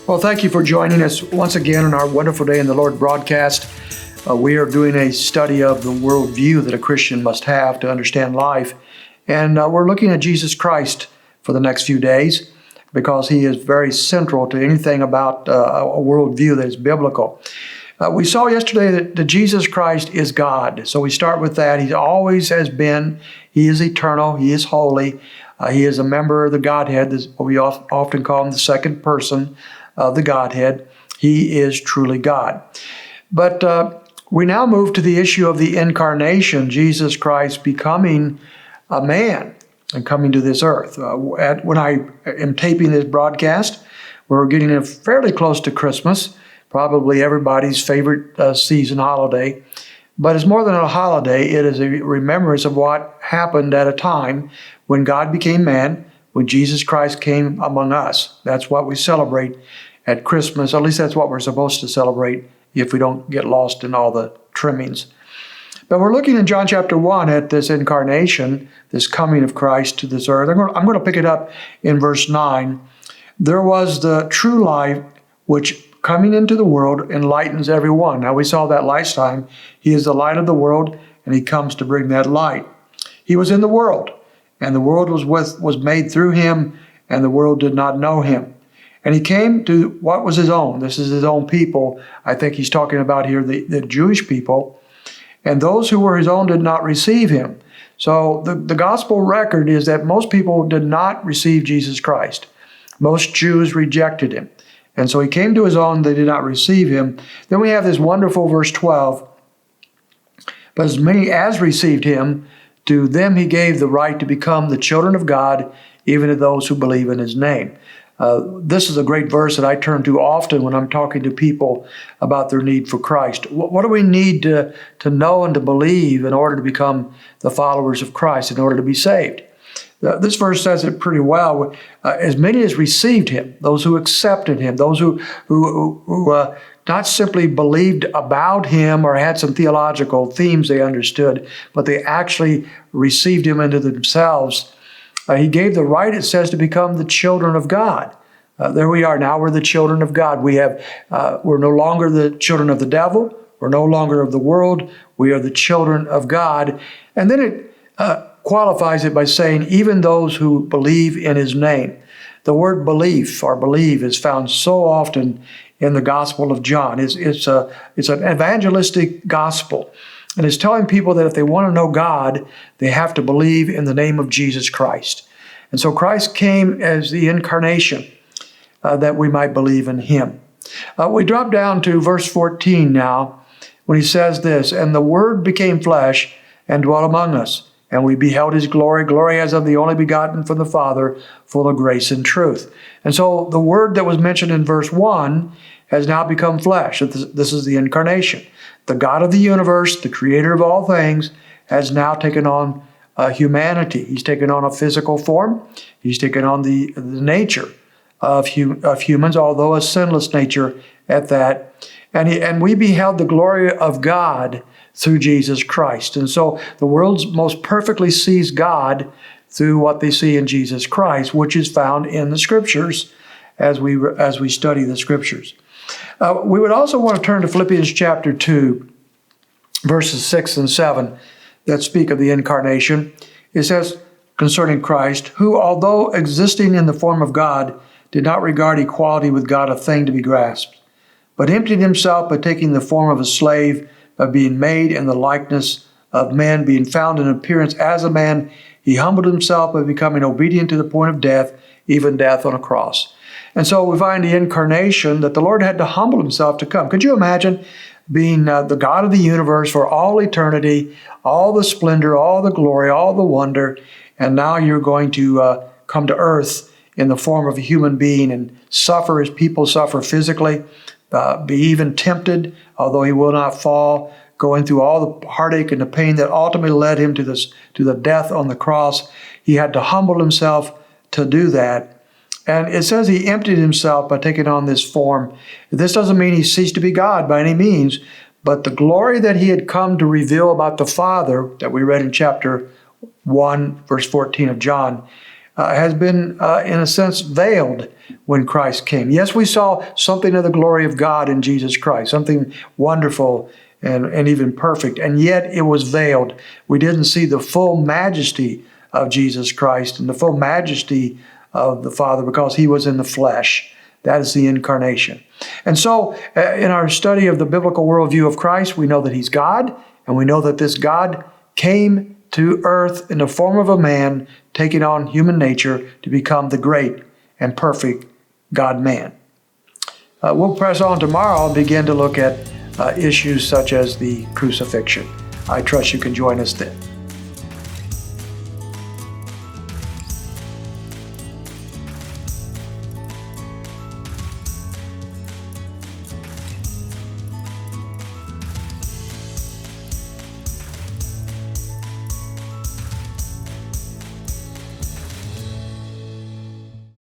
Well, thank you for joining us once again on our Wonderful Day in the Lord broadcast. We are doing a study of the worldview that a Christian must have to understand life. And we're looking at Jesus Christ for the next few days because he is very central to anything about a worldview that is biblical. We saw yesterday that Jesus Christ is God. So we start with that. He always has been. He is eternal. He is holy. He is a member of the Godhead. This is what we often call him the second person of the Godhead. He is truly God. But we now move to the issue of the Incarnation, Jesus Christ becoming a man and coming to this earth. When I am taping this broadcast, we're getting fairly close to Christmas, probably everybody's favorite season holiday. But it's more than a holiday. It is a remembrance of what happened at a time when God became man, when Jesus Christ came among us. That's what we celebrate at Christmas. At least that's what we're supposed to celebrate if we don't get lost in all the trimmings. But we're looking in John chapter 1 at this incarnation, this coming of Christ to this earth. I'm going to pick it up in verse 9. There was the true light which coming into the world enlightens everyone. Now we saw that last time. He is the light of the world, and he comes to bring that light. He was in the world, and the world was made through him, and the world did not know him. And he came to what was his own. This is his own people. I think he's talking about here the Jewish people. And those who were his own did not receive him. So the gospel record is that most people did not receive Jesus Christ. Most Jews rejected him. And so he came to his own, they did not receive him. Then we have this wonderful verse 12. But as many as received him, to them he gave the right to become the children of God, even to those who believe in his name. This is a great verse that I turn to often when I'm talking to people about their need for Christ. What do we need to know and to believe in order to become the followers of Christ, in order to be saved? This verse says it pretty well. As many as received him, those who accepted him, those who not simply believed about him or had some theological themes they understood, but they actually received him into themselves. He gave the right, it says, to become the children of God. There we are. Now we're the children of God. We're no longer the children of the devil. We're no longer of the world. We are the children of God. And then it qualifies it by saying, even those who believe in his name. The word belief or believe is found so often in the Gospel of John. It's an evangelistic gospel. And it's telling people that if they want to know God, they have to believe in the name of Jesus Christ. And so Christ came as the incarnation that we might believe in him. We drop down to verse 14 now when he says this, and the Word became flesh and dwelt among us. And we beheld his glory, glory as of the only begotten from the Father, full of grace and truth. And so the Word that was mentioned in verse 1 has now become flesh. This is the incarnation. The God of the universe, the creator of all things, has now taken on humanity. He's taken on a physical form. He's taken on the nature of humans, although a sinless nature at that. And we beheld the glory of God through Jesus Christ. And so the world most perfectly sees God through what they see in Jesus Christ, which is found in the Scriptures as we study the Scriptures. We would also want to turn to Philippians chapter 2, verses 6 and 7 that speak of the incarnation. It says concerning Christ, who, although existing in the form of God, did not regard equality with God a thing to be grasped, but emptied himself by taking the form of a slave, by being made in the likeness of men, being found in appearance as a man, he humbled himself by becoming obedient to the point of death, even death on a cross. And so we find the incarnation that the Lord had to humble himself to come. Could you imagine being the God of the universe for all eternity, all the splendor, all the glory, all the wonder, and now you're going to come to earth in the form of a human being and suffer as people suffer physically, be even tempted, although he will not fall, going through all the heartache and the pain that ultimately led him to the death on the cross. He had to humble himself to do that. And it says he emptied himself by taking on this form. This doesn't mean he ceased to be God by any means, but the glory that he had come to reveal about the Father that we read in chapter 1, verse 14 of John, has been, in a sense, veiled when Christ came. Yes, we saw something of the glory of God in Jesus Christ, something wonderful and even perfect, and yet it was veiled. We didn't see the full majesty of Jesus Christ and the full majesty of the Father because he was in the flesh. That is the incarnation. And so, in our study of the biblical worldview of Christ, we know that he's God, and we know that this God came to earth in the form of a man, taking on human nature to become the great and perfect God-man. We'll press on tomorrow and begin to look at issues such as the crucifixion. I trust you can join us then.